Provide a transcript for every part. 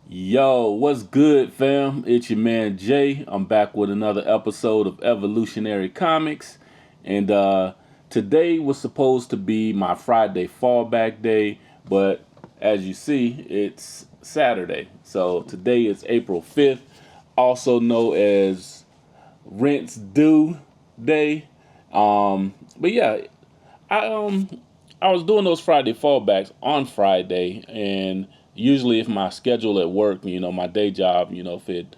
Yo, what's good, fam? It's your man Jay. I'm back with another episode of Evolutionary Comics. And today was supposed to be my Friday fallback day, but as you see, it's Saturday. So today is April 5th, also known as Rent's Due Day. But yeah, I was doing those Friday fallbacks on Friday, and usually if my schedule at work, my day job, if it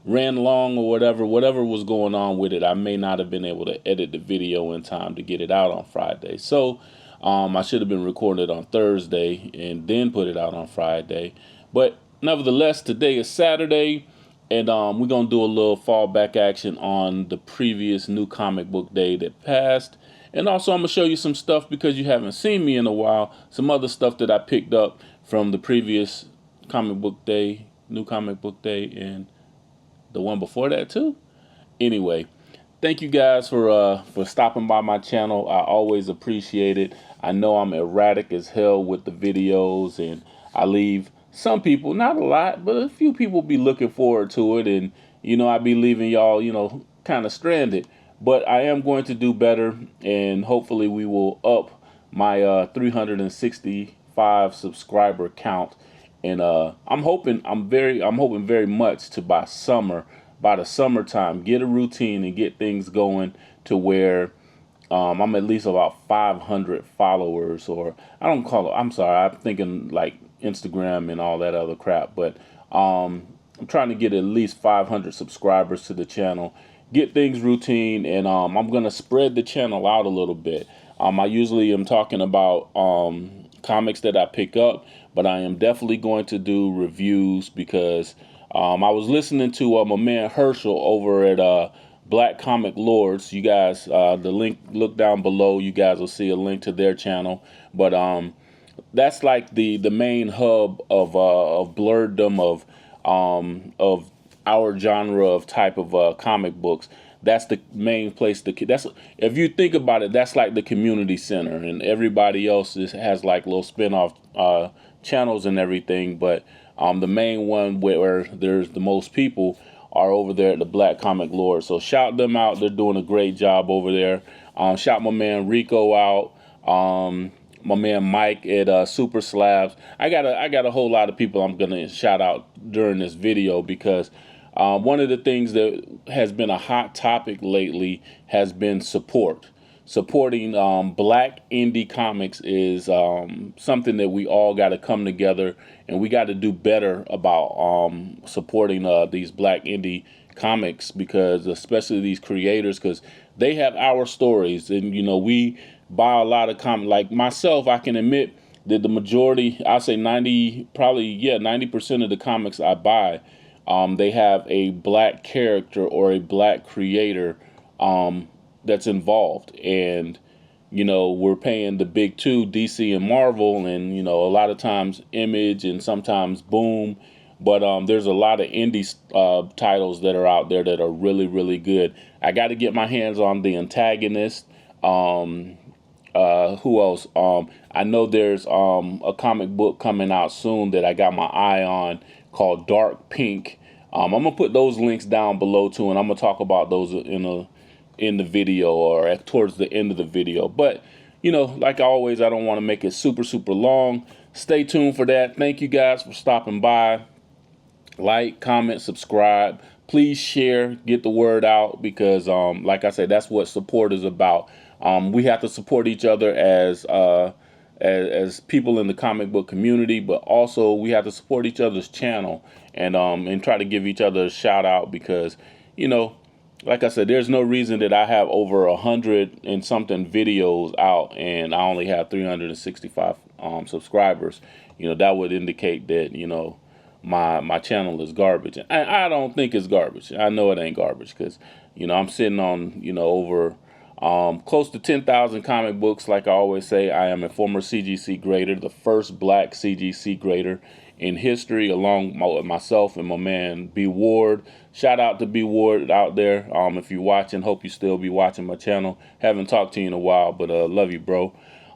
ran long or whatever was going on with it, I may not have been able to edit the video in time to get it out on Friday. So I should have been recording it on Thursday and then put it out on Friday. But nevertheless, today is Saturday. And we're going to do a little fallback action on the previous new comic book day that passed. And also, I'm going to show you some stuff because you haven't seen me in a while. Some other stuff that I picked up from the previous comic book day, new comic book day, and the one before that, too. Anyway, thank you guys for stopping by my channel. I always appreciate it. I know I'm erratic as hell with the videos, and I leave some people, not a lot, but a few people be looking forward to it, and I be leaving y'all, kind of stranded. But I am going to do better, and hopefully we will up my 365 subscriber count. And I'm hoping very much to by the summertime, get a routine and get things going to where I'm at least about 500 followers, or I don't call it. I'm sorry, I'm thinking like Instagram and all that other crap, but I'm trying to get at least 500 subscribers to the channel, get things routine, and I'm gonna spread the channel out a little bit. I usually am talking about comics that I pick up, but I am definitely going to do reviews because I was listening to my man Herschel over at Black Comic Lords. You guys, the link, look down below. You guys will see a link to their channel. But that's like the main hub of blurredom of our genre of type of comic books. That's the main place. That's, if you think about it, that's like the community center, and everybody else has like little spinoff channels and everything. But the main one where there's the most people are over there at the Black Comic Lord. So shout them out. They're doing a great job over there. Shout my man Rico out. My man Mike at Super Slabs. I got a whole lot of people I'm gonna shout out during this video because one of the things that has been a hot topic lately has been supporting black indie comics is something that we all got to come together, and we got to do better about supporting these black indie comics, because especially these creators, because they have our stories, and we buy a lot of comics. Like myself, I can admit that the majority, I say 90% of the comics I buy, they have a black character or a black creator that's involved. And we're paying the big two, DC and Marvel, and a lot of times Image and sometimes Boom, but there's a lot of indie titles that are out there that are really, really good. I got to get my hands on The Antagonist. Who else? I know there's a comic book coming out soon that I got my eye on called Dark Pink. I'm gonna put those links down below too, and I'm gonna talk about those in the video or towards the end of the video. But like always, I don't want to make it super long. Stay tuned for that. Thank you guys for stopping by. Like, comment, subscribe. Please share, get the word out, because like I said, that's what support is about. We have to support each other as people in the comic book community, but also we have to support each other's channel and try to give each other a shout out, because like I said, there's no reason that I have over 100 and something videos out and I only have 365 subscribers. That would indicate that my channel is garbage. And I don't think it's garbage. I know it ain't garbage, because I'm sitting on over close to 10,000 comic books. Like I always say, I am a former CGC grader, the first black CGC grader in history, along with myself and my man B Ward. Shout out to B Ward out there. If you're watching, hope you still be watching my channel. Haven't talked to you in a while, but love you, bro.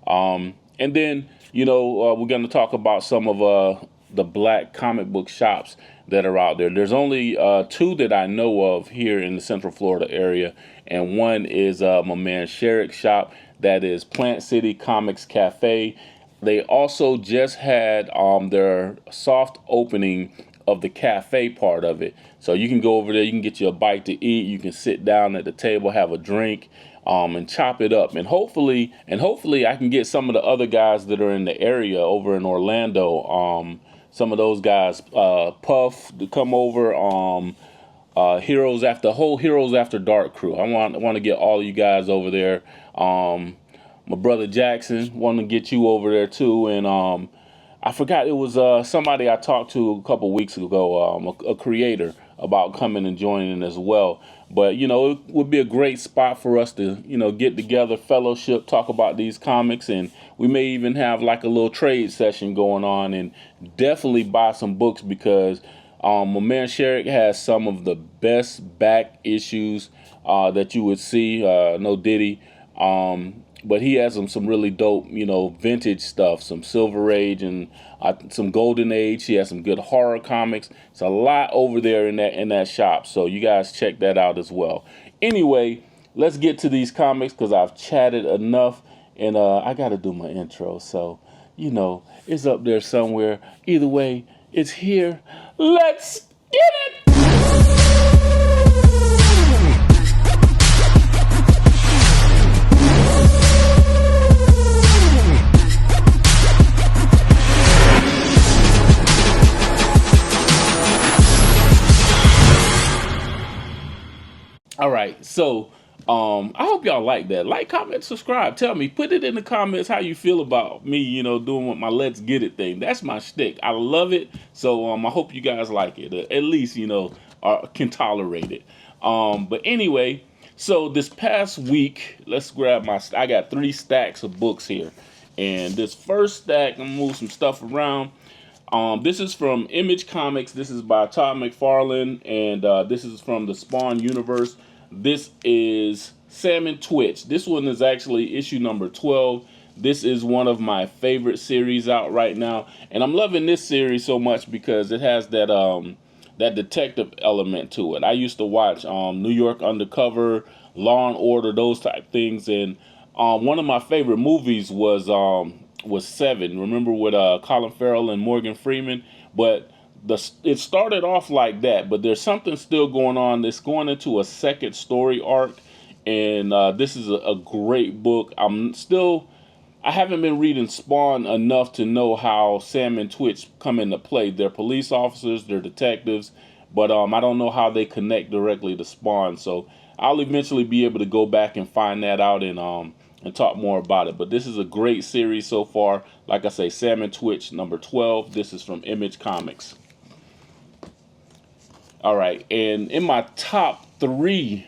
And then we're going to talk about some of the black comic book shops that are out there. There's only two that I know of here in the Central Florida area, and one is my man Sherrick's shop. That is Plant City Comics Cafe. They also just had their soft opening of the cafe part of it. So you can go over there, you can get you a bite to eat, you can sit down at the table, have a drink, and chop it up. And hopefully I can get some of the other guys that are in the area over in Orlando. Some of those guys, Puff, to come over. Heroes After the whole Heroes After Dark crew. I want to get all you guys over there. My brother Jackson, want to get you over there too. And I forgot, it was somebody I talked to a couple weeks ago, a creator, about coming and joining as well. But it would be a great spot for us to get together, fellowship, talk about these comics, and we may even have like a little trade session going on, and definitely buy some books, because my man Sherrick has some of the best back issues that you would see. No Diddy. But he has some really dope, vintage stuff, some Silver Age and some Golden Age. He has some good horror comics. It's a lot over there in that shop. So you guys check that out as well. Anyway, let's get to these comics, because I've chatted enough, and I got to do my intro. So, it's up there somewhere. Either way, it's here. Let's get it! All right, so I hope y'all like that. Like, comment, subscribe. Tell me, put it in the comments how you feel about me, doing what my Let's Get It thing. That's my shtick. I love it. So I hope you guys like it. At least, can tolerate it. But anyway, so this past week, let's grab I got 3 stacks of books here. And this first stack, I'm gonna move some stuff around. This is from Image Comics. This is by Todd McFarlane, and this is from the Spawn universe. This is Sam and Twitch. This one is actually issue number 12. This is one of my favorite series out right now, and I'm loving this series so much because it has that that detective element to it. I used to watch New York Undercover, Law and Order, those type things, and one of my favorite movies was Seven. Remember, with Colin Farrell and Morgan Freeman? But it started off like that, but there's something still going on. It's going into a second story arc, and this is a great book. I haven't been reading Spawn enough to know how Sam and Twitch come into play. They're police officers, they're detectives, but I don't know how they connect directly to Spawn. So I'll eventually be able to go back and find that out and talk more about it. But this is a great series so far. Like I say, Sam and Twitch number 12. This is from Image Comics. All right, and in my top three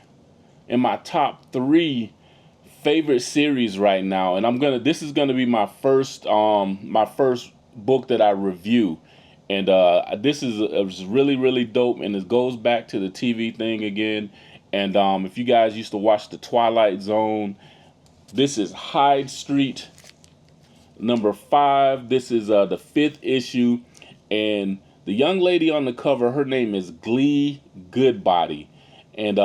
favorite series right now, and this is gonna be my first book that I review, and this is really, really dope, and it goes back to the TV thing again. And if you guys used to watch The Twilight Zone, this is Hyde Street number 5. This is the 5th issue, and the young lady on the cover, her name is Glee Goodbody, and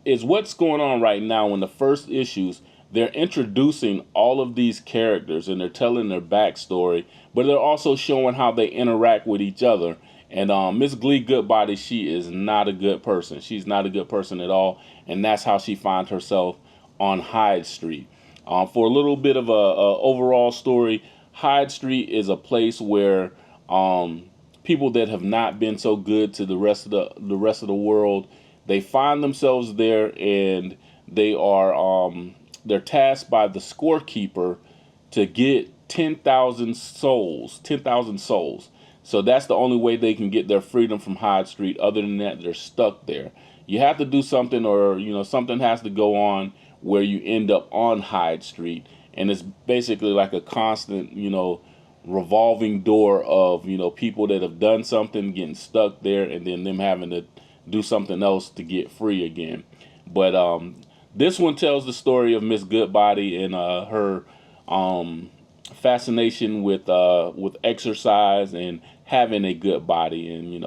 is what's going on right now. In the first issues, they're introducing all of these characters, and they're telling their backstory, but they're also showing how they interact with each other. And Miss Glee Goodbody, she is not a good person. She's not a good person at all, and that's how she finds herself on Hyde Street. For a little bit of a overall story, Hyde Street is a place where people that have not been so good to the rest of the world, they find themselves there, and they're tasked by the scorekeeper to get 10,000 souls. So that's the only way they can get their freedom from Hyde Street. Other than that, they're stuck there. You have to do something, or something has to go on where you end up on Hyde Street, and it's basically like a constant, revolving door of people that have done something getting stuck there, and then them having to do something else to get free again. But this one tells the story of Miss Goodbody and her fascination with exercise and having a good body. And,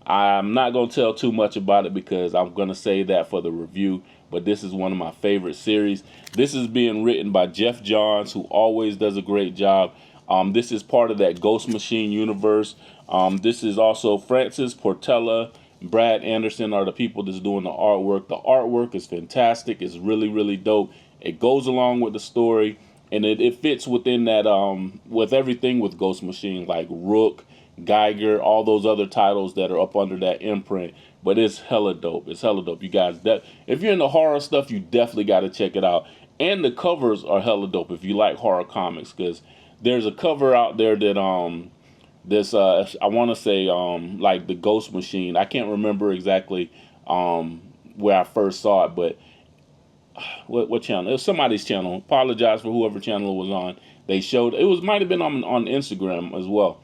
I'm not going to tell too much about it because I'm going to save that for the review. But this is one of my favorite series. This is being written by Jeff Johns, who always does a great job. This is part of that Ghost Machine universe. This is also Francis Portela, Brad Anderson are the people that's doing the artwork. The artwork is fantastic. It's really, really dope. It goes along with the story, and it fits within that with everything with Ghost Machine, like Rook, Geiger, all those other titles that are up under that imprint. But it's hella dope. It's hella dope. You guys, if you're into horror stuff, you definitely got to check it out. And the covers are hella dope if you like horror comics, because there's a cover out there that this I want to say like the Ghost Machine. I can't remember exactly where I first saw it, but what channel? It was somebody's channel. Apologize for whoever channel it was on. They showed it might have been on Instagram as well.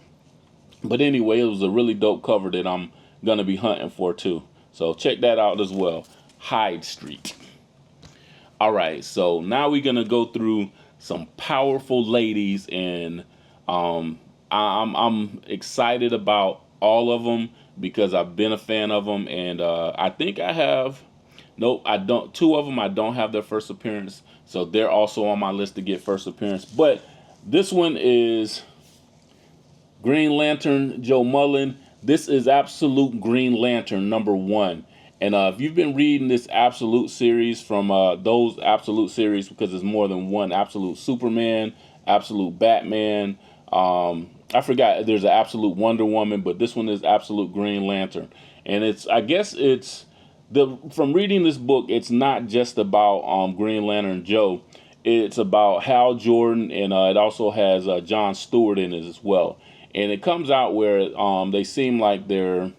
But anyway, it was a really dope cover that I'm gonna be hunting for too. So check that out as well. Hyde Street. All right, so now we're gonna go through some powerful ladies, and I'm excited about all of them because I've been a fan of them, and I think I have. Nope, I don't. Two of them I don't have their first appearance, so they're also on my list to get first appearance. But this one is Green Lantern Joe Mullen. This is Absolute Green Lantern #1. And if you've been reading this Absolute series from those Absolute series, because there's more than one Absolute Superman, Absolute Batman. I forgot there's an Absolute Wonder Woman, but this one is Absolute Green Lantern. And from reading this book, it's not just about Green Lantern Joe. It's about Hal Jordan, and it also has John Stewart in it as well. And it comes out where they seem like they're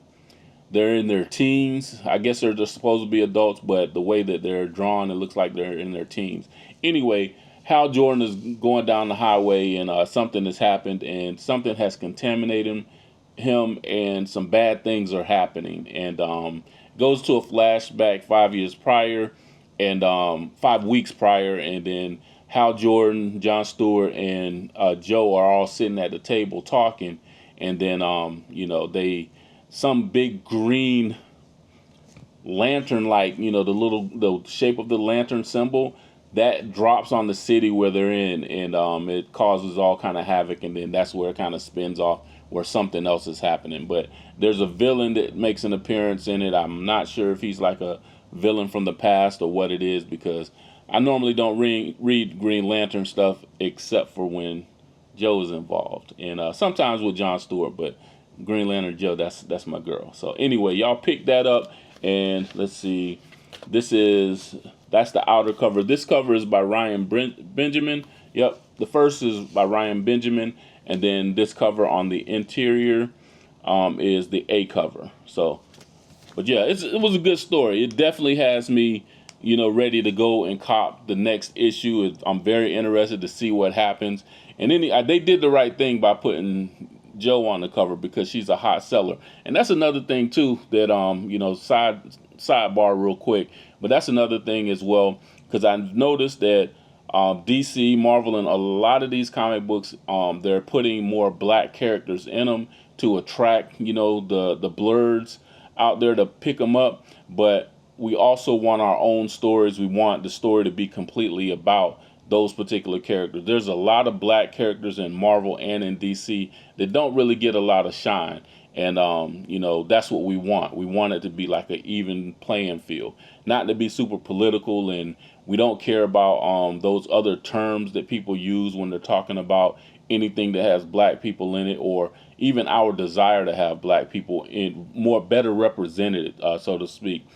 in their teens. I guess they're just supposed to be adults, but the way that they're drawn, it looks like they're in their teens. Anyway, Hal Jordan is going down the highway, and something has happened, and something has contaminated him, and some bad things are happening. And goes to a flashback 5 years prior, and 5 weeks prior, and then Hal Jordan, John Stewart, and Joe are all sitting at the table talking, and then some big green lantern, like the shape of the lantern symbol, that drops on the city where they're in, and it causes all kind of havoc, and then that's where it kind of spins off where something else is happening. But there's a villain that makes an appearance in it. I'm not sure if he's like a villain from the past or what it is, because I normally don't read Green Lantern stuff except for when Joe is involved, and sometimes with John Stewart, but Green Lantern Joe, that's my girl. So anyway, y'all pick that up, and let's see. That's the outer cover. This cover is by Ryan Benjamin. Yep, the first is by Ryan Benjamin, and then this cover on the interior is the A cover. So, but yeah, it was a good story. It definitely has me, ready to go and cop the next issue. I'm very interested to see what happens. And then they did the right thing by putting Joe on the cover, because she's a hot seller. And that's another thing too that sidebar real quick, but that's another thing as well, because I've noticed that DC, Marvel, and a lot of these comic books, they're putting more black characters in them to attract the blurs out there to pick them up. But we also want our own stories. We want the story to be completely about those particular characters. There's a lot of black characters in Marvel and in DC that don't really get a lot of shine. And, that's what we want. We want it to be like an even playing field, not to be super political. And we don't care about those other terms that people use when they're talking about anything that has black people in it, or even our desire to have black people in better represented, so to speak.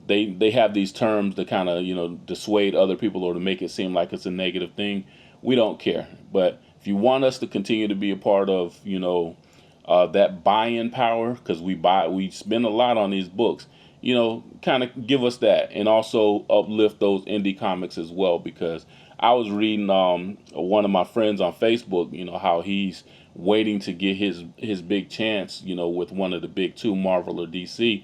They have these terms to kind of dissuade other people, or to make it seem like it's a negative thing. We don't care. But if you want us to continue to be a part of that buying power, because we spend a lot on these books, kind of give us that, and also uplift those indie comics as well. Because I was reading one of my friends on Facebook, how he's waiting to get his big chance, with one of the big two, Marvel or DC.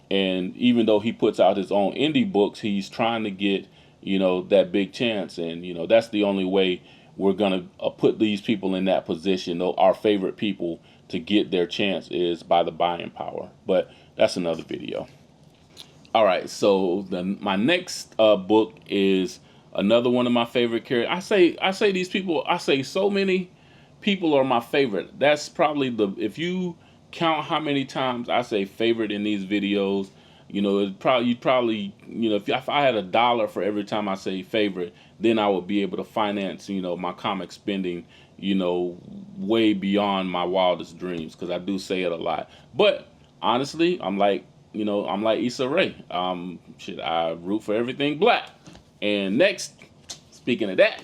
And even though he puts out his own indie books, he's trying to get, that big chance. And, that's the only way we're gonna put these people in that position. Our favorite people to get their chance is by the buying power. But that's another video. All right, so my next book is another one of my favorite characters. I say these people. I say so many people are my favorite. That's probably if you count how many times I say favorite in these videos, you'd probably if I had $1 for every time I say favorite, then I would be able to finance my comic spending way beyond my wildest dreams, because I do say it a lot. But honestly, I'm like Issa Rae. I root for everything black. And next, speaking of that,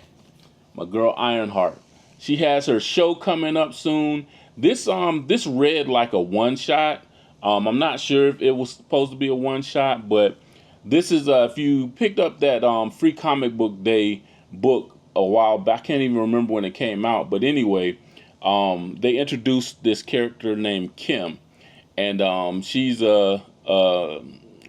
my girl Ironheart. She has her show coming up soon. This read like a one shot. I'm not sure if it was supposed to be a one shot, but this is if you picked up that Free Comic Book Day book a while back. I can't even remember when it came out, but anyway, they introduced this character named Kim, and she's a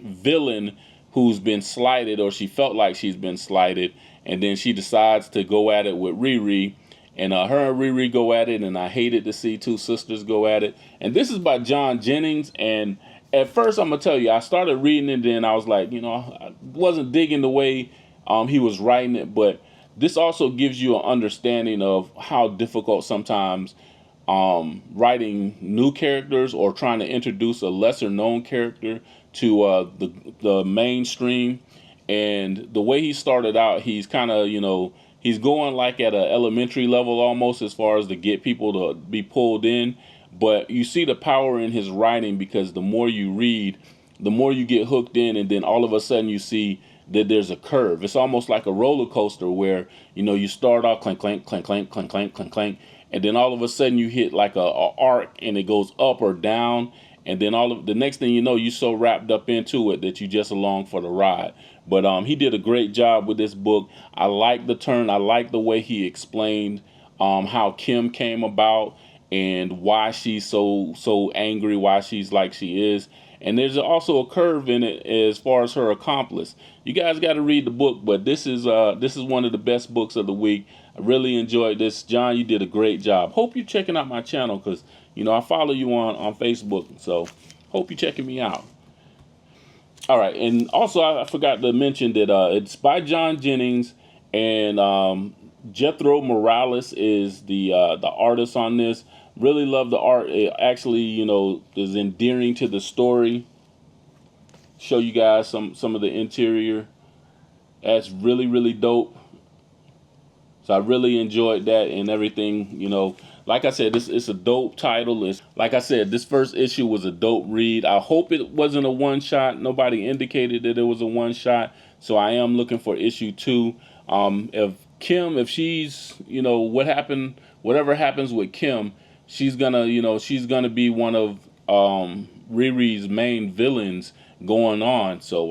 villain who's been slighted, or she felt like she's been slighted, and then she decides to go at it with Riri, and her and Riri go at it, and I hated to see two sisters go at it. And this is by John Jennings, and at first I'm gonna tell you, I started reading it, and I was like, I wasn't digging the way he was writing it, but this also gives you an understanding of how difficult sometimes writing new characters or trying to introduce a lesser known character to the mainstream. And the way he started out, he's kind of he's going like at an elementary level almost, as far as to get people to be pulled in. But you see the power in his writing, because the more you read, the more you get hooked in, and then all of a sudden you see that there's a curve. It's almost like a roller coaster where you start off clank clank clank clank clank clank clank clank, and then all of a sudden you hit like a arc, and it goes up or down, and then all of the next thing you're so wrapped up into it that you just along for the ride. But he did a great job with this book. I like the turn. I like the way he explained how Kim came about and why she's so angry, why she's like she is. And there's also a curve in it as far as her accomplice. You guys got to read the book, but this is one of the best books of the week. I really enjoyed this. John, you did a great job. Hope you're checking out my channel, because I follow you on Facebook, so hope you're checking me out. All right, and also I forgot to mention that it's by John Jennings, and Jethro Morales is the artist on this. Really love the art. It actually, is endearing to the story. Show you guys some of the interior. That's really, really dope. So I really enjoyed that and everything. Like I said, it's a dope title. Like I said, this first issue was a dope read. I hope it wasn't a one shot. Nobody indicated that it was a one shot. So I am looking for issue 2. If she's, whatever happens with Kim, she's gonna be one of Riri's main villains going on. So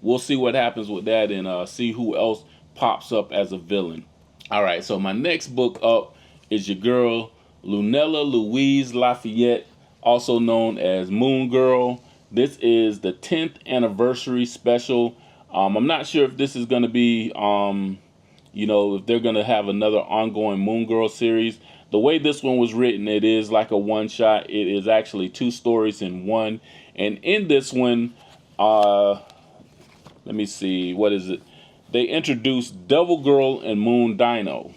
we'll see what happens with that, and see who else pops up as a villain. All right, so my next book up is your girl Lunella Louise Lafayette, also known as Moon Girl. This is the 10th anniversary special. I'm not sure if this is going to be if they're going to have another ongoing Moon Girl series. The way this one was written, it is like a one shot. It is actually 2 stories in one. And in this one, let me see, what is it? They introduced Devil Girl and Moon Dino.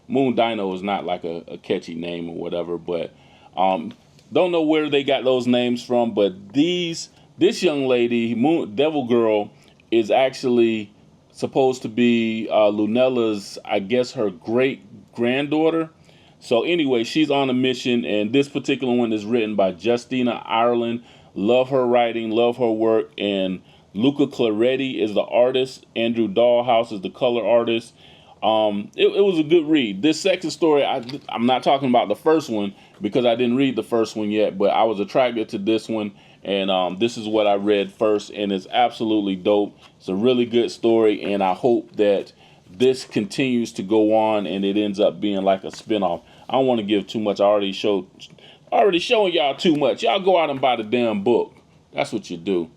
Moon Dino is not like a catchy name or whatever, but don't know where they got those names from. But this young lady, Devil Girl, is actually supposed to be Lunella's, I guess, her great granddaughter. So anyway, she's on a mission, and this particular one is written by Justina Ireland. Love her writing, love her work, and Luca Claretti is the artist. Andrew Dahlhaus is the color artist. It was a good read. This second story, I'm not talking about the first one because I didn't read the first one yet, but I was attracted to this one, and this is what I read first, and it's absolutely dope. It's a really good story, and I hope that this continues to go on and it ends up being like a spinoff. I don't want to give too much. I already showing y'all too much. Y'all go out and buy the damn book. That's what you do.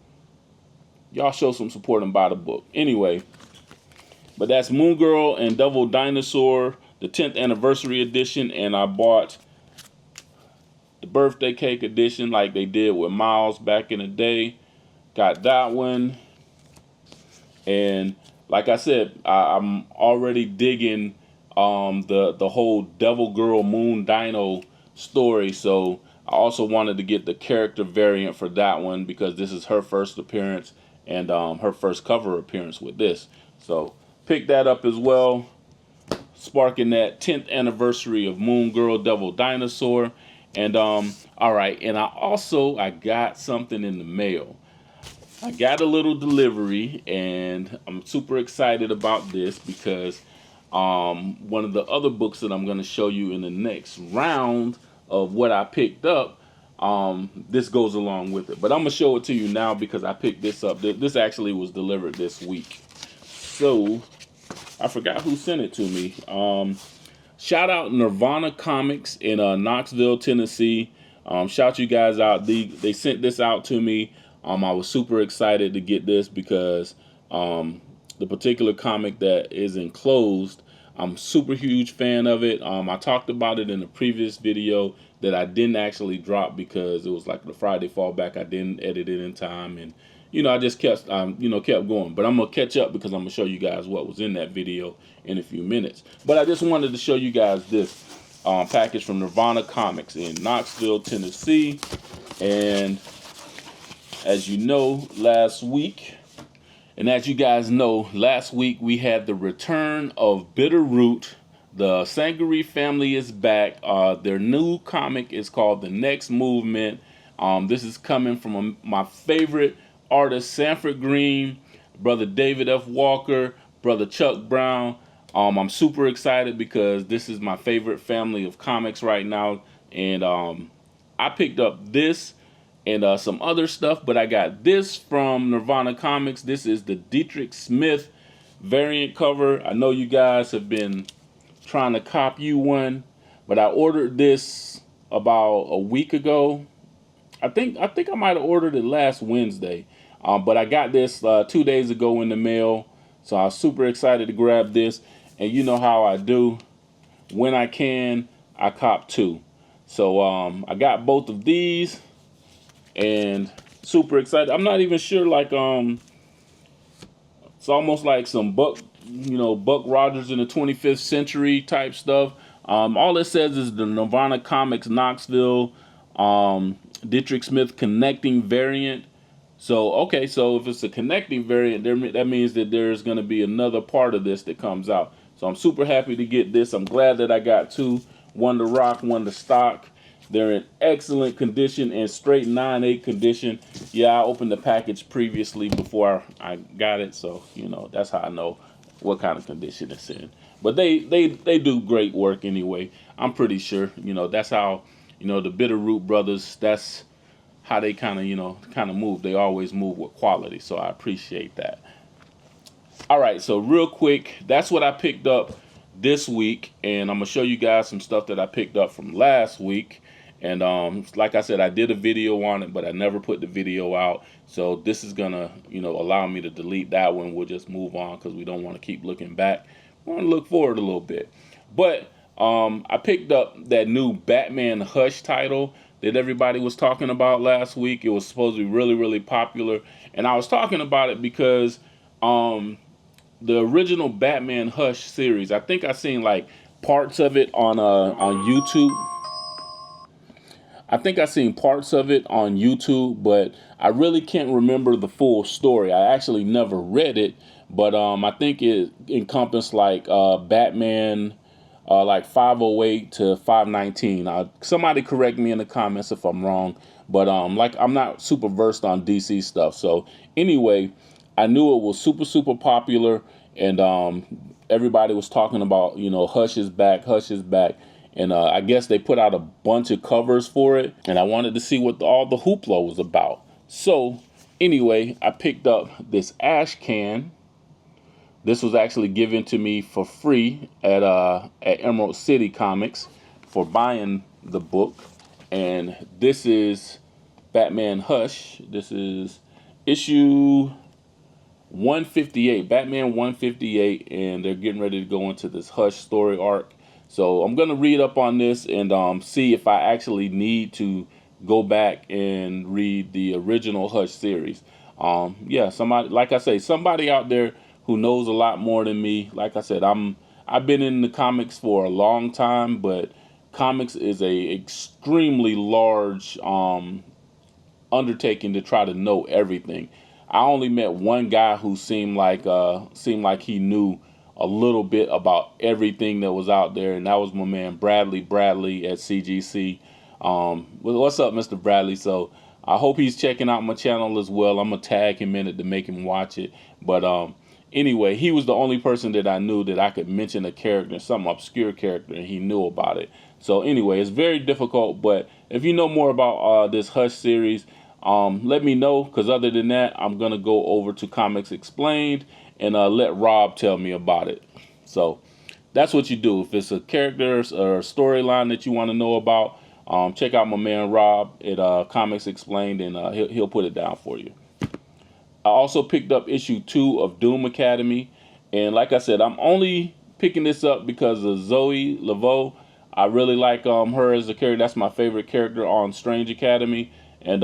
Y'all show some support and buy the book. Anyway, But that's Moon Girl and Devil Dinosaur, the 10th anniversary edition, and I bought the birthday cake edition like they did with Miles back in the day. Got that one. And like I said, I'm already digging the whole Devil Girl Moon Dino story. So I also wanted to get the character variant for that one because this is her first appearance and her first cover appearance with this. So pick that up as well, sparking that 10th anniversary of Moon Girl Devil Dinosaur. And all right, and I got something in the mail. I got a little delivery, and I'm super excited about this because one of the other books that I'm going to show you in the next round of what I picked up, this goes along with it. But I'm going to show it to you now because I picked this up. This actually was delivered this week. So I forgot who sent it to me. Shout out Nirvana Comics in Knoxville, Tennessee. Shout you guys out. They sent this out to me. I was super excited to get this because the particular comic that is enclosed, I'm super huge fan of it. I talked about it in a previous video that I didn't actually drop because it was like the Friday fallback. I didn't edit it in time, and I just kept kept going. But I'm gonna catch up because I'm gonna show you guys what was in that video in a few minutes. But I just wanted to show you guys this package from Nirvana Comics in Knoxville, Tennessee, and as you know, last week we had the return of Bitterroot. The Sangaree family is back. Their new comic is called The Next Movement. This is coming from my favorite artist, Sanford Green, brother David F. Walker, brother Chuck Brown. I'm super excited because this is my favorite family of comics right now. And I picked up this and some other stuff, but I got this from Nirvana Comics. This is the Dietrich Smith variant cover. I know you guys have been trying to cop you one, but I ordered this about a week ago. I think I might have ordered it last Wednesday, but I got this 2 days ago in the mail, so I was super excited to grab this. And you know how I do. When I can, I cop two. So I got both of these. And super excited. I'm not even sure, like, it's almost like some Buck Rogers in the 25th century type stuff. All it says is the Nirvana Comics Knoxville Dietrich Smith connecting variant. So, okay, so if it's a connecting variant, that means that there's going to be another part of this that comes out. So I'm super happy to get this. I'm glad that I got two, one to rock, one to stock. They're in excellent condition and straight 9/8 condition. Yeah, I opened the package previously before I got it, so that's how I know what kind of condition it's in. But they do great work anyway. I'm pretty sure. That's how the Bitterroot brothers. That's how they kind of move. They always move with quality, so I appreciate that. All right, so real quick, that's what I picked up this week, and I'm gonna show you guys some stuff that I picked up from last week. And like I said, I did a video on it, but I never put the video out. So this is gonna, allow me to delete that one. We'll just move on because we don't want to keep looking back. We want to look forward a little bit. But I picked up that new Batman Hush title that everybody was talking about last week. It was supposed to be really, really popular, and I was talking about it because the original Batman Hush series, I think I seen like parts of it on YouTube. I think I seen parts of it on YouTube, but I really can't remember the full story. I actually never read it, but I think it encompassed like Batman, like 508 to 519. Somebody correct me in the comments if I'm wrong, but like I'm not super versed on DC stuff. So anyway, I knew it was super, super popular, and everybody was talking about, Hush is back, Hush is back. And I guess they put out a bunch of covers for it, and I wanted to see what all the hoopla was about. So anyway, I picked up this ash can. This was actually given to me for free at Emerald City Comics for buying the book. And this is Batman Hush. This is issue 158, Batman 158, and they're getting ready to go into this Hush story arc. So I'm gonna read up on this and see if I actually need to go back and read the original Hush series. Yeah, somebody, like I say, somebody out there who knows a lot more than me. Like I said, I've been in the comics for a long time, but comics is a extremely large undertaking to try to know everything. I only met one guy who seemed like he knew a little bit about everything that was out there, and that was my man Bradley at CGC. What's up, Mr. Bradley? So I hope he's checking out my channel as well. I'm gonna tag him in it to make him watch it. But anyway, he was the only person that I knew that I could mention a character, some obscure character, and he knew about it. So anyway, it's very difficult. But if you know more about this Hush series, let me know, because other than that, I'm gonna go over to Comics Explained and let Rob tell me about it. So that's what you do. If it's a character or a storyline that you want to know about, check out my man Rob at Comics Explained, and he'll put it down for you. I also picked up issue 2 of Doom Academy, and like I said, I'm only picking this up because of Zoe Laveau. I really like her as a character. That's my favorite character on Strange Academy, and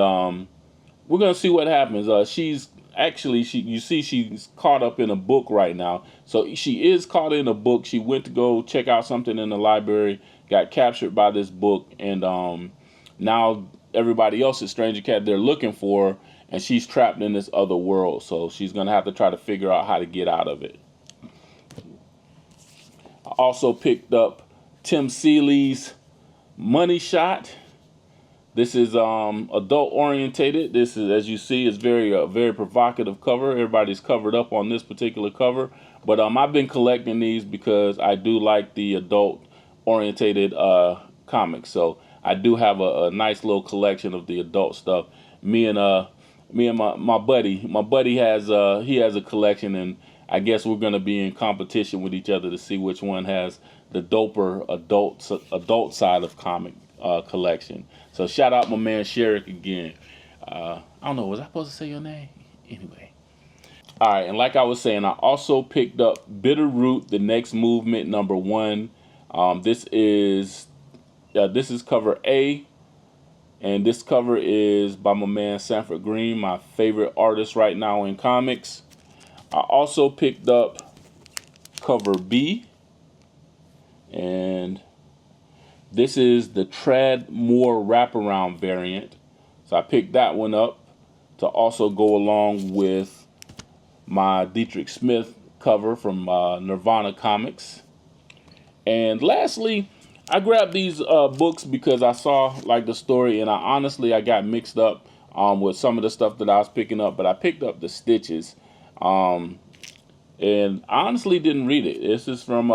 we're gonna see what happens. She's actually you see she's caught up in a book right now, so she is caught in a book. She went to go check out something in the library, got captured by this book, and now everybody else at Strange Academy, they're looking for her, and she's trapped in this other world. So she's gonna have to try to figure out how to get out of it. I also picked up Tim Seeley's Money Shot. This is adult orientated. This is, as you see, is very provocative cover. Everybody's covered up on this particular cover, but I've been collecting these because I do like the adult orientated comics. So I do have a nice little collection of the adult stuff. Me and my buddy has he has a collection, and I guess we're gonna be in competition with each other to see which one has the doper adult side of comic collection. So shout out my man Sherrick again. I don't know, was I supposed to say your name? Anyway. All right, and like I was saying, I also picked up Bitter Root, the Next Movement, #1. This is cover A, and this cover is by my man Sanford Green, my favorite artist right now in comics. I also picked up cover B, and this is the Trad Moore wraparound variant. So I picked that one up to also go along with my Dietrich Smith cover from Nirvana Comics. And lastly, I grabbed these books because I saw like the story, and I got mixed up with some of the stuff that I was picking up, but I picked up the Stitches. And I honestly didn't read it. This is from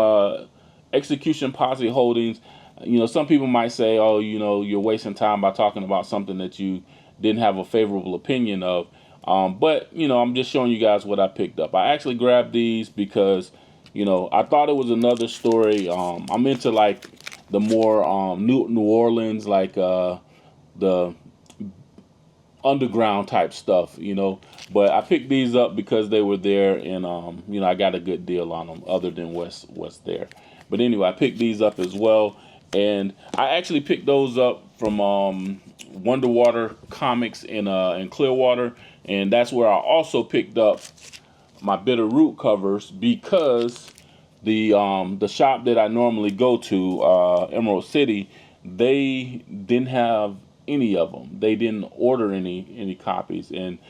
Execution Posse Holdings. You know, some people might say, oh, you know, you're wasting time by talking about something that you didn't have a favorable opinion of. But, you know, I'm just showing you guys what I picked up. I actually grabbed these because, you know, I thought it was another story. I'm into, like, the more New Orleans, like the underground type stuff, you know. But I picked these up because they were there, and, you know, I got a good deal on them other than what's there. But anyway, I picked these up as well. And I actually picked those up from Wonderwater Comics in Clearwater, and that's where I also picked up my Bitter Root covers, because the shop that I normally go to, Emerald City, they didn't have any of them. They didn't order any copies. And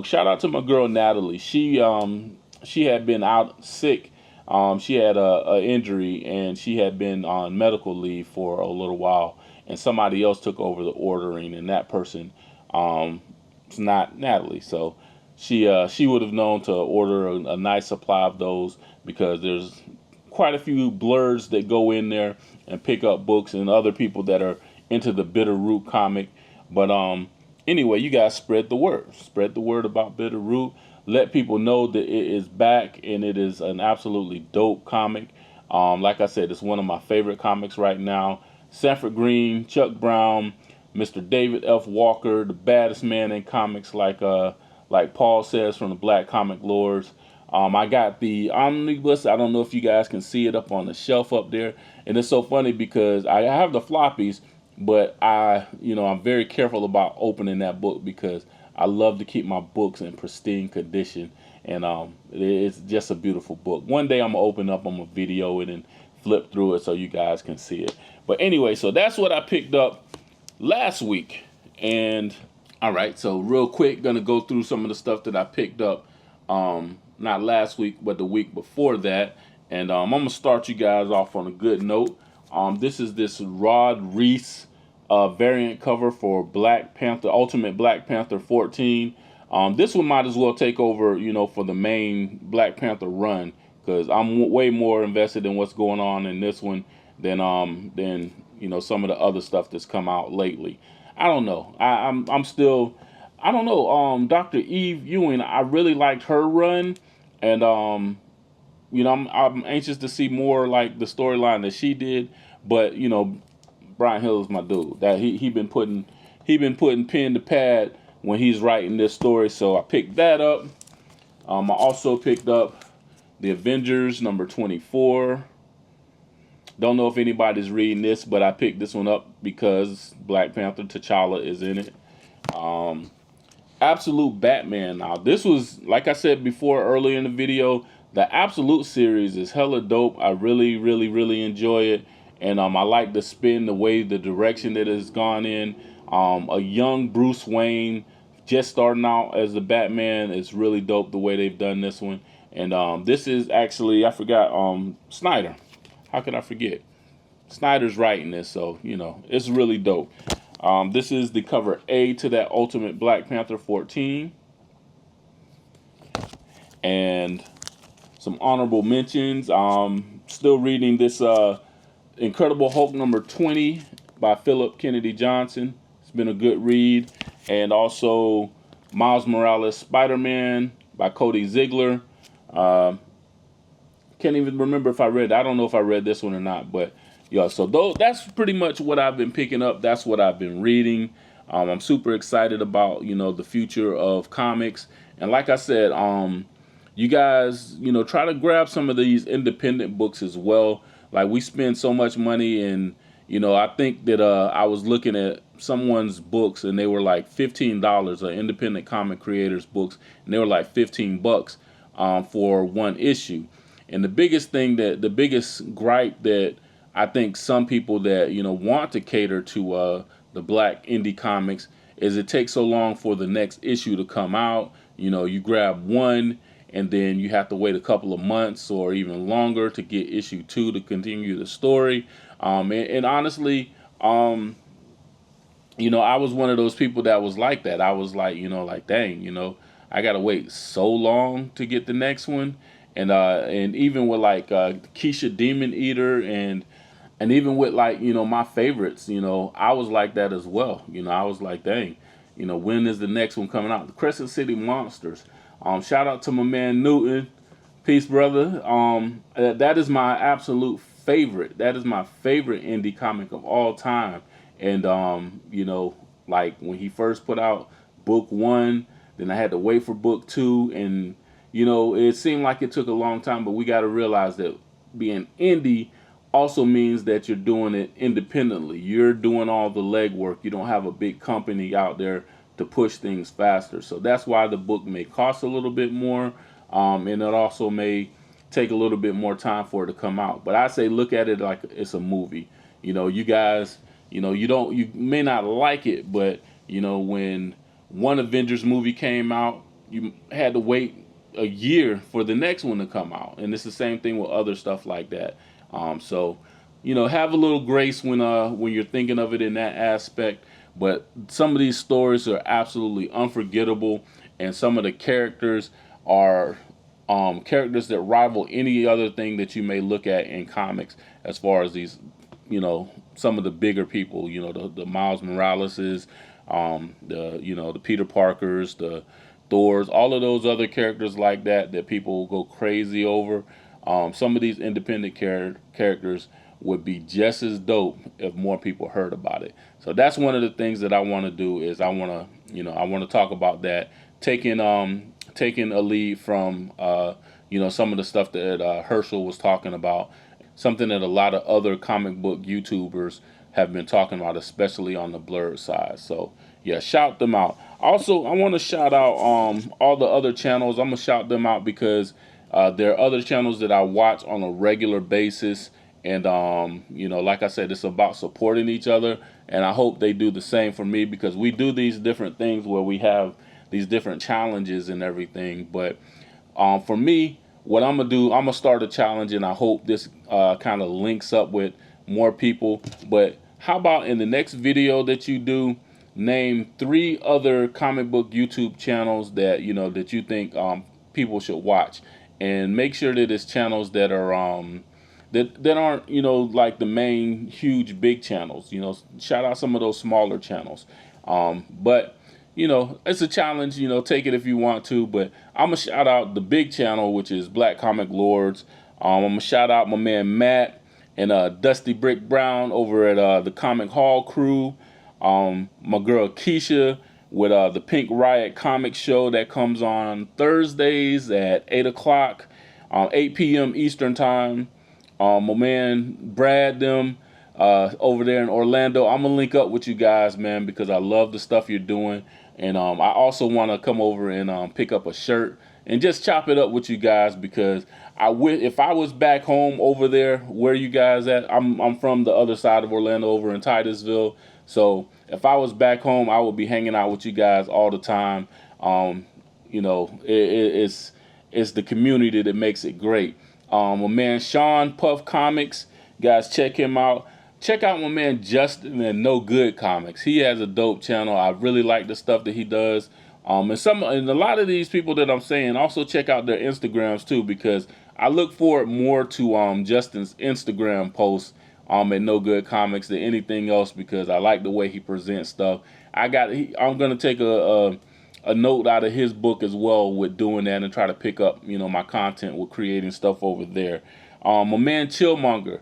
shout out to my girl Natalie. She had been out sick. She had a injury, and she had been on medical leave for a little while, and somebody else took over the ordering, and that person is not Natalie. So she would have known to order a nice supply of those, because there's quite a few blurs that go in there and pick up books, and other people that are into the Bitter Root comic. But anyway, you guys spread the word. Spread the word about Bitter Root. Let people know that it is back, and it is an absolutely dope comic. Like I said, it's one of my favorite comics right now. Sanford Green, Chuck Brown, Mr. David F. Walker, the baddest man in comics, like like Paul says from the Black Comic Lords. I got the omnibus. I don't know if you guys can see it up on the shelf up there. And it's so funny because I have the floppies, but I'm very careful about opening that book because I love to keep my books in pristine condition. And it's just a beautiful book. One day I'm gonna open up, I'm gonna video it and flip through it so you guys can see it. But anyway, so that's what I picked up last week. And all right, so real quick, gonna go through some of the stuff that I picked up, not last week, but the week before that. And I'm gonna start you guys off on a good note. This Rod Reese variant cover for Black Panther, Ultimate Black Panther 14. This one might as well take over, for the main Black Panther run, because I'm way more invested in what's going on in this one than some of the other stuff that's come out lately. I don't know. I'm still, I don't know. Dr. Eve Ewing, I really liked her run, and I'm anxious to see more like the storyline that she did. But Brian Hill is my dude. That he been putting pen to pad when he's writing this story. So I picked that up. I also picked up the Avengers number 24. Don't know if anybody's reading this, but I picked this one up because Black Panther T'Challa is in it. Absolute Batman. Now, this was, like I said before earlier in the video, the Absolute series is hella dope. I really, really, really enjoy it. And I like the spin, the way, the direction that it's gone in. A young Bruce Wayne just starting out as the Batman is really dope the way they've done this one. And this is actually, I forgot, Snyder. How could I forget? Snyder's writing this, so, it's really dope. This is the cover A to that Ultimate Black Panther 14. And some honorable mentions. Still reading this Incredible Hulk number 20 by Philip Kennedy Johnson. It's been a good read. And also Miles Morales Spider-Man by Cody Ziegler. Can't even remember if I read. I don't know if I read this one or not, but yeah. So that's pretty much what I've been picking up. That's what I've been reading. I'm super excited about the future of comics. And like I said, you guys try to grab some of these independent books as well. Like we spend so much money, and I think that I was looking at someone's books and they were like $15, independent comic creators books, and they were like $15 for one issue. And the biggest gripe that I think some people that want to cater to the black indie comics is it takes so long for the next issue to come out. You grab one and then you have to wait a couple of months or even longer to get issue 2 to continue the story. And honestly, I was one of those people that was like that. I was like, dang, I gotta wait so long to get the next one. And even with like Keisha Demon Eater and even with like my favorites, I was like that as well. I was like, dang, when is the next one coming out? The Crescent City Monsters. Shout out to my man Newton, peace, brother. That is my absolute favorite. That is my favorite indie comic of all time. And like when he first put out book 1, then I had to wait for book 2, and it seemed like it took a long time, but we got to realize that being indie also means that you're doing it independently. You're doing all the legwork. You don't have a big company out there to push things faster. So that's why the book may cost a little bit more, and it also may take a little bit more time for it to come out. But I say look at it like it's a movie. You guys, you may not like it, but when one Avengers movie came out, you had to wait a year for the next one to come out, and it's the same thing with other stuff like that. So have a little grace when you're thinking of it in that aspect. But some of these stories are absolutely unforgettable, and some of the characters are characters that rival any other thing that you may look at in comics. As far as these, some of the bigger people, the Miles Moraleses, the Peter Parkers, the Thors, all of those other characters like that people go crazy over. Some of these independent characters would be just as dope if more people heard about it. So that's one of the things that I want to do is I want to talk about that taking a lead from some of the stuff that Herschel was talking about, something that a lot of other comic book YouTubers have been talking about, especially on the blurred side. So yeah, shout them out. Also, I want to shout out all the other channels. I'm gonna shout them out because there are other channels that I watch on a regular basis, and like I said, it's about supporting each other, and I hope they do the same for me, because we do these different things where we have these different challenges and everything. But for me, what I'm gonna do, I'm gonna start a challenge, and I hope this kind of links up with more people. But how about in the next video that you do, name 3 other comic book YouTube channels that that you think people should watch, and make sure that it's channels that are that aren't like the main huge big channels. Shout out some of those smaller channels. But it's a challenge. Take it if you want to. But I'm gonna shout out the big channel, which is Black Comic Lords. I'm gonna shout out my man Matt and Dusty Brick Brown over at the Comic Hall crew. My girl Keisha with the Pink Riot Comic Show that comes on Thursdays at 8 o'clock, 8 p.m. Eastern Time. My man Brad them over there in Orlando. I'm gonna link up with you guys, man, because I love the stuff you're doing. And I also want to come over and pick up a shirt and just chop it up with you guys, because if I was back home over there where you guys at, I'm from the other side of Orlando, over in Titusville. So if I was back home, I would be hanging out with you guys all the time. It's the community that makes it great. My man Sean Puff Comics, guys, check him out. Check out my man Justin and No Good Comics. He has a dope channel. I really like the stuff that he does. And a lot of these people that I'm saying, also check out their Instagrams too, because I look forward more to Justin's Instagram posts at No Good Comics than anything else, because I like the way he presents stuff. I'm gonna take a note out of his book as well with doing that, and try to pick up my content with creating stuff over there. My man Chillmonger,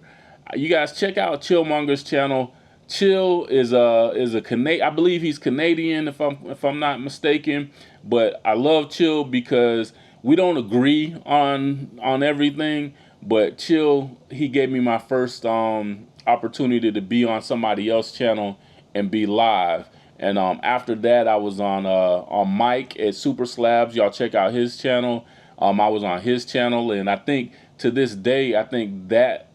you guys check out Chillmonger's channel. Chill is a Canadian. I believe he's Canadian, if I'm not mistaken. But I love Chill because we don't agree on everything. But Chill, he gave me my first opportunity to be on somebody else's channel and be live. And after that, I was on Mike at Super Slabs. Y'all check out his channel. I was on his channel, and I think to this day, I think that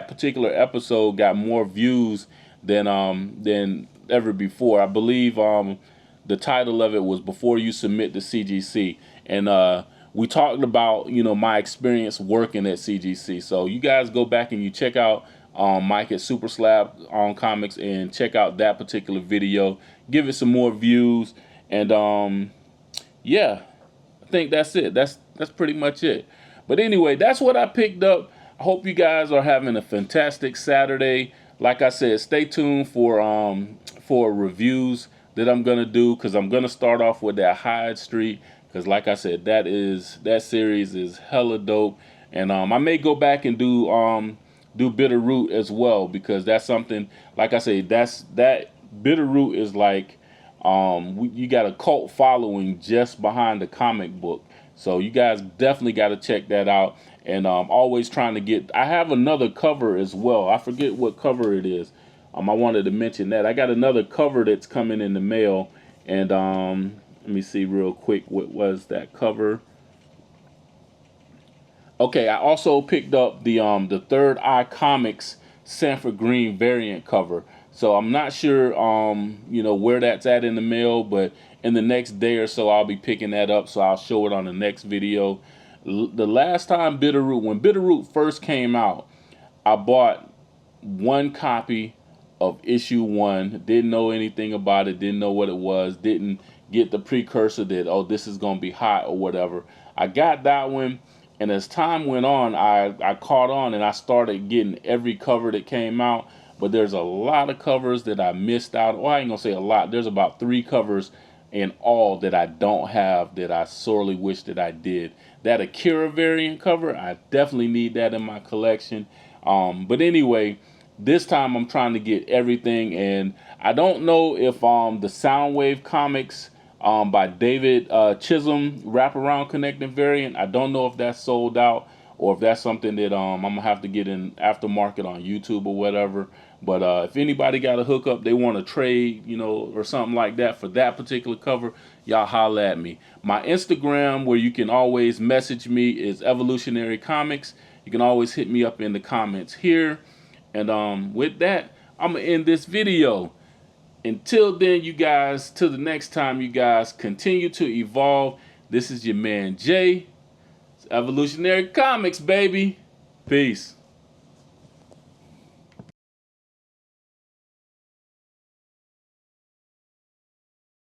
particular episode got more views than ever before. I believe the title of it was "Before You Submit to CGC," and we talked about my experience working at CGC. So you guys go back and you check out Mike at Super Slab on Comics, and check out that particular video. Give it some more views, and yeah, I think that's it. That's pretty much it. But anyway, that's what I picked up. I hope you guys are having a fantastic Saturday. Like I said, stay tuned for reviews that I'm gonna do, because I'm gonna start off with that Hyde Street, because like I said, that series is hella dope. And I may go back and do Bitter Root as well, because that's something, like I say, that Bitter Root is like you got a cult following just behind the comic book. So you guys definitely got to check that out. And always trying to get, I have another cover as well. I forget what cover it is. I wanted to mention that. I got another cover that's coming in the mail. And let me see real quick, what was that cover? Okay, I also picked up the Third Eye Comics Sanford Green variant cover. So I'm not sure where that's at in the mail, but in the next day or so I'll be picking that up, so I'll show it on the next video. The last time when Bitter Root first came out, I bought one copy of issue 1, didn't know anything about it, didn't know what it was, didn't get the precursor that, oh, this is gonna be hot or whatever. I got that one, and as time went on, I caught on, and I started getting every cover that came out. But there's a lot of covers that I missed out. Well, I ain't gonna say a lot. There's about 3 covers in all that I don't have, that I sorely wish that I did. That Akira variant cover, I definitely need that in my collection. But anyway, this time I'm trying to get everything, and I don't know if the Soundwave Comics by David Chisholm wraparound connecting variant. I don't know if that's sold out or if that's something that I'm gonna have to get in aftermarket on YouTube or whatever. But if anybody got a hookup, they want to trade, or something like that for that particular cover, y'all holla at me. My Instagram, where you can always message me, is Evolutionary Comics. You can always hit me up in the comments here. And with that, I'm gonna end this video. Until then, you guys, till the next time, you guys continue to evolve. This is your man Jay. It's Evolutionary Comics, baby. Peace.